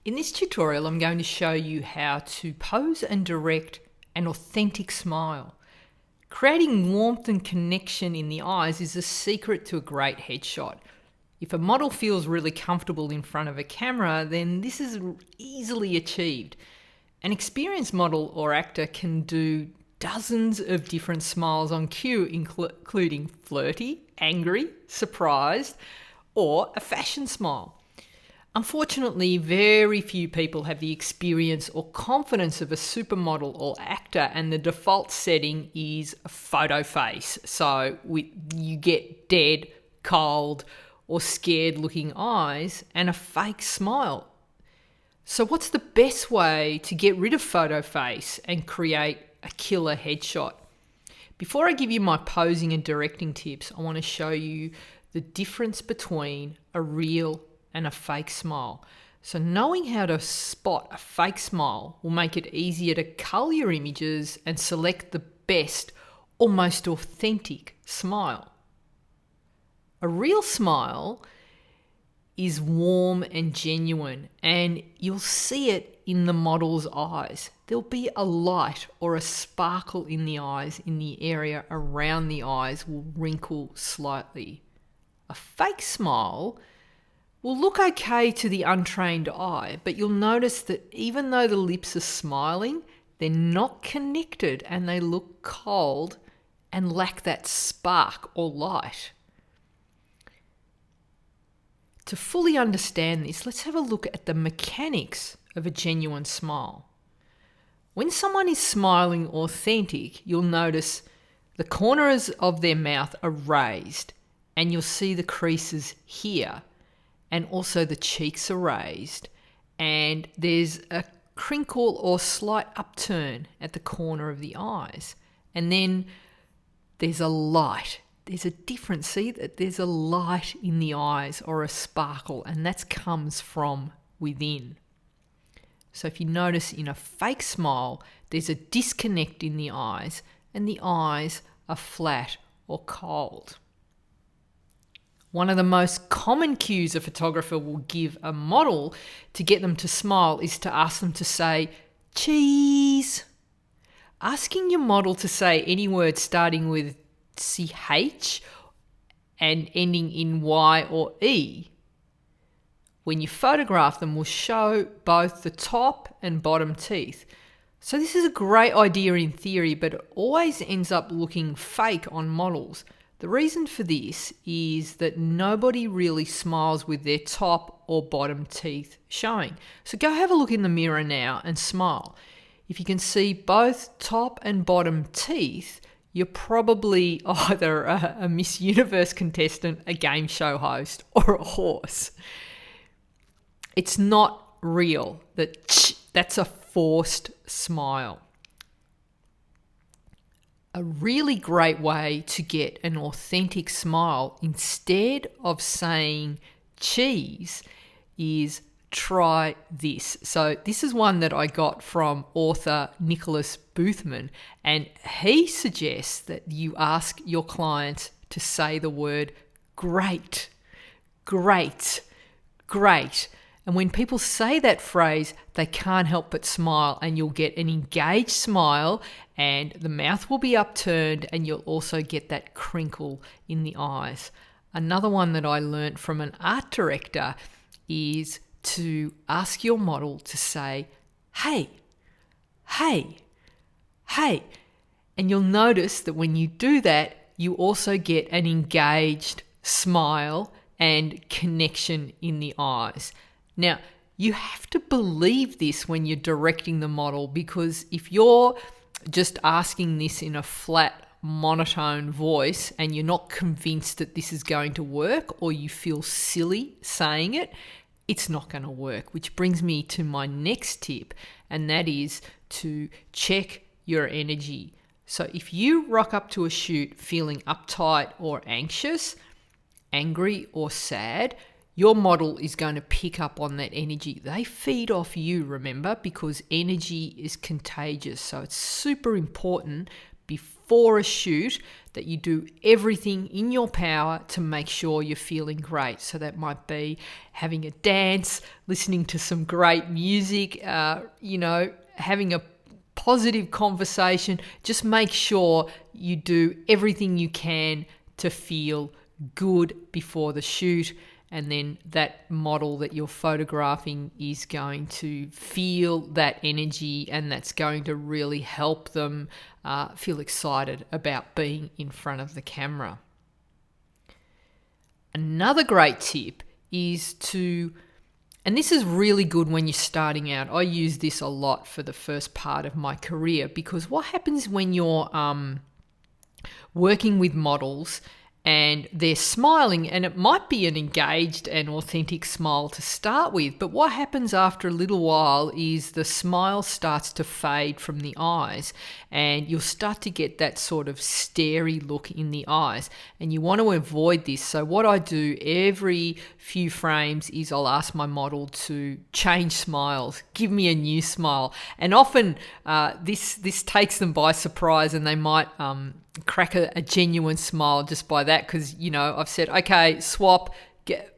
In this tutorial, I'm going to show you how to pose and direct an authentic smile. Creating warmth and connection in the eyes is the secret to a great headshot. If a model feels really comfortable in front of a camera, then this is easily achieved. An experienced model or actor can do dozens of different smiles on cue, including flirty, angry, surprised, or a fashion smile. Unfortunately, very few people have the experience or confidence of a supermodel or actor, and the default setting is a photo face. So you get dead, cold, or scared looking eyes and a fake smile. So what's the best way to get rid of photo face and create a killer headshot? Before I give you my posing and directing tips, I want to show you the difference between a real and a fake smile. So knowing how to spot a fake smile will make it easier to cull your images and select the best or most authentic smile. A real smile is warm and genuine, and you'll see it in the model's eyes. There'll be a light or a sparkle in the eyes, in the area around the eyes will wrinkle slightly. A fake smile will look okay to the untrained eye, but you'll notice that even though the lips are smiling, they're not connected and they look cold and lack that spark or light. To fully understand this, let's have a look at the mechanics of a genuine smile. When someone is smiling authentic, you'll notice the corners of their mouth are raised, and you'll see the creases here. And also the cheeks are raised, and there's a crinkle or slight upturn at the corner of the eyes. And then there's a light. There's a difference. See that there's a light in the eyes or a sparkle, and that comes from within. So if you notice in a fake smile, there's a disconnect in the eyes, and the eyes are flat or cold. One of the most common cues a photographer will give a model to get them to smile is to ask them to say, cheese. Asking your model to say any word starting with CH and ending in Y or E when you photograph them will show both the top and bottom teeth. So this is a great idea in theory, but it always ends up looking fake on models. The reason for this is that nobody really smiles with their top or bottom teeth showing. So go have a look in the mirror now and smile. If you can see both top and bottom teeth, you're probably either a Miss Universe contestant, a game show host, or a horse. It's not real. That's a forced smile. A really great way to get an authentic smile instead of saying cheese is try this. So this is one that I got from author Nicholas Boothman, and he suggests that you ask your clients to say the word great, great, great. And when people say that phrase, they can't help but smile, and you'll get an engaged smile and the mouth will be upturned, and you'll also get that crinkle in the eyes. Another one that I learnt from an art director is to ask your model to say, hey, hey, hey. And you'll notice that when you do that, you also get an engaged smile and connection in the eyes. Now, you have to believe this when you're directing the model, because if you're just asking this in a flat, monotone voice and you're not convinced that this is going to work, or you feel silly saying it, it's not going to work. Which brings me to my next tip, and that is to check your energy. So if you rock up to a shoot feeling uptight or anxious, angry or sad, your model is going to pick up on that energy. They feed off you, remember, because energy is contagious. So it's super important before before a shoot that you do everything in your power to make sure you're feeling great. So that might be having a dance, listening to some great music, having a positive conversation. Just make sure you do everything you can to feel good before the shoot, and then that model that you're photographing is going to feel that energy, and that's going to really help them feel excited about being in front of the camera. Another great tip is and this is really good when you're starting out. I use this a lot for the first part of my career, because what happens when you're working with models and they're smiling, and it might be an engaged and authentic smile to start with, but what happens after a little while is the smile starts to fade from the eyes, and you'll start to get that sort of starey look in the eyes, and you want to avoid this. So what I do every few frames is I'll ask my model to change smiles, give me a new smile, and often this takes them by surprise, and they might crack a genuine smile just by that, because I've said, okay, swap,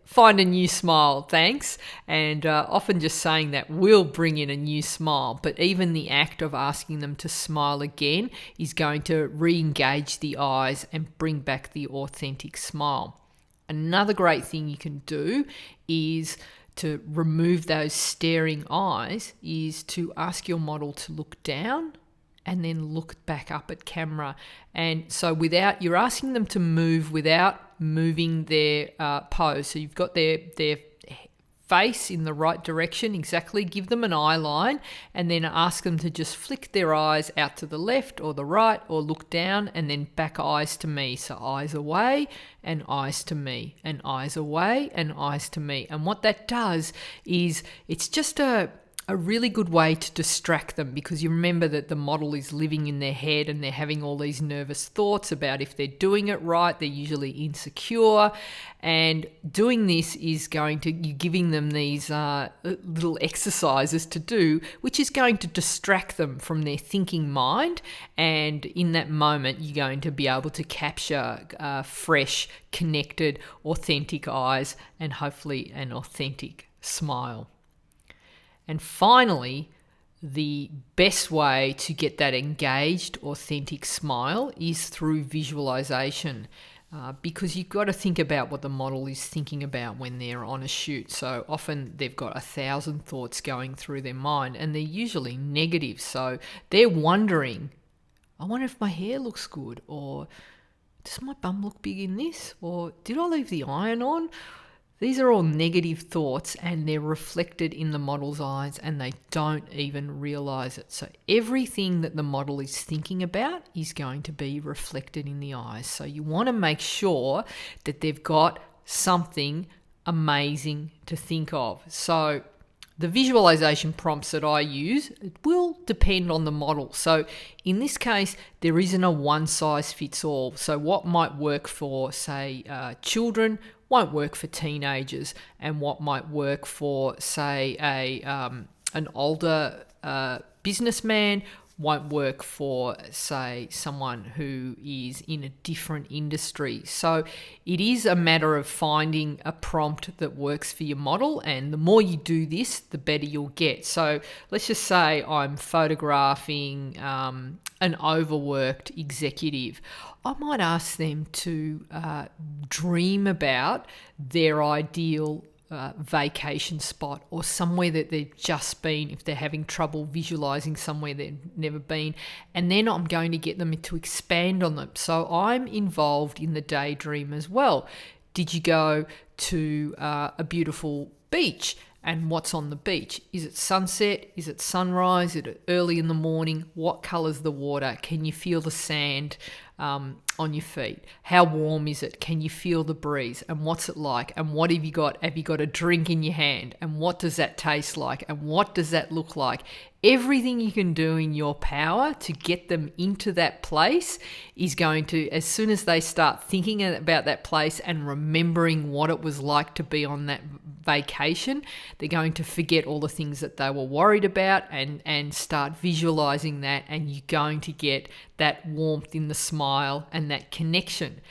find a new smile, thanks. And often just saying that will bring in a new smile, but even the act of asking them to smile again is going to re-engage the eyes and bring back the authentic smile. Another great thing you can do is to remove those staring eyes, is to ask your model to look down and then look back up at camera. And so you're asking them to move without moving their pose. So you've got their face in the right direction, exactly. Give them an eye line, and then ask them to just flick their eyes out to the left or the right, or look down and then back eyes to me. So eyes away and eyes to me, and eyes away and eyes to me. And what that does is it's just a really good way to distract them, because you remember that the model is living in their head and they're having all these nervous thoughts about if they're doing it right. They're usually insecure, and doing this is you're giving them these little exercises to do, which is going to distract them from their thinking mind, and in that moment you're going to be able to capture fresh, connected, authentic eyes, and hopefully an authentic smile. And finally, the best way to get that engaged, authentic smile is through visualization, because you've got to think about what the model is thinking about when they're on a shoot. So often they've got 1,000 thoughts going through their mind, and they're usually negative. So they're wondering, I wonder if my hair looks good, or does my bum look big in this, or did I leave the iron on? These are all negative thoughts, and they're reflected in the model's eyes, and they don't even realize it. So everything that the model is thinking about is going to be reflected in the eyes. So you want to make sure that they've got something amazing to think of. So the visualization prompts that I use, it will depend on the model. So in this case, there isn't a one size fits all. So what might work for, say, children won't work for teenagers, and what might work for, say, an older businessman won't work for, say, someone who is in a different industry. So it is a matter of finding a prompt that works for your model, and the more you do this, the better you'll get. So let's just say I'm photographing an overworked executive. I might ask them to dream about their ideal vacation spot, or somewhere that they've just been, if they're having trouble visualizing somewhere they've never been, and then I'm going to get them to expand on them. So I'm involved in the daydream as well. Did you go to a beautiful beach? And what's on the beach? Is it sunset? Is it sunrise? Is it early in the morning? What colour's the water? Can you feel the sand on your feet? How warm is it? Can you feel the breeze? And what's it like? And what have you got? Have you got a drink in your hand? And what does that taste like? And what does that look like? Everything you can do in your power to get them into that place is going to, as soon as they start thinking about that place and remembering what it was like to be on that vacation, they're going to forget all the things that they were worried about and start visualizing that, and you're going to get that warmth in the smile and that connection.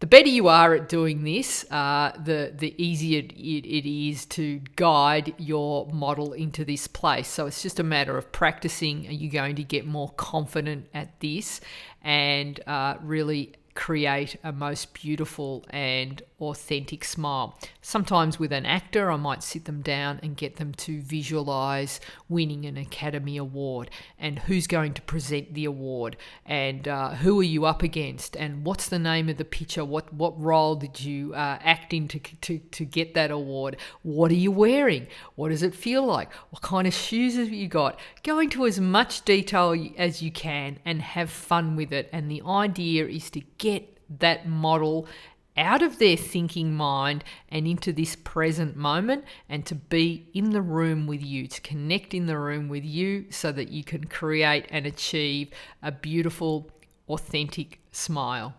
The better you are at doing this, the easier it is to guide your model into this place. So it's just a matter of practicing. Are you going to get more confident at this and really create a most beautiful and authentic smile? Sometimes with an actor, I might sit them down and get them to visualize winning an Academy Award and who's going to present the award and who are you up against and what's the name of the picture, what role did you act in to get that award, what are you wearing, what does it feel like, what kind of shoes have you got. Go into as much detail as you can and have fun with it, and the idea is to get that model out of their thinking mind and into this present moment, and to be in the room with you, to connect in the room with you so that you can create and achieve a beautiful, authentic smile.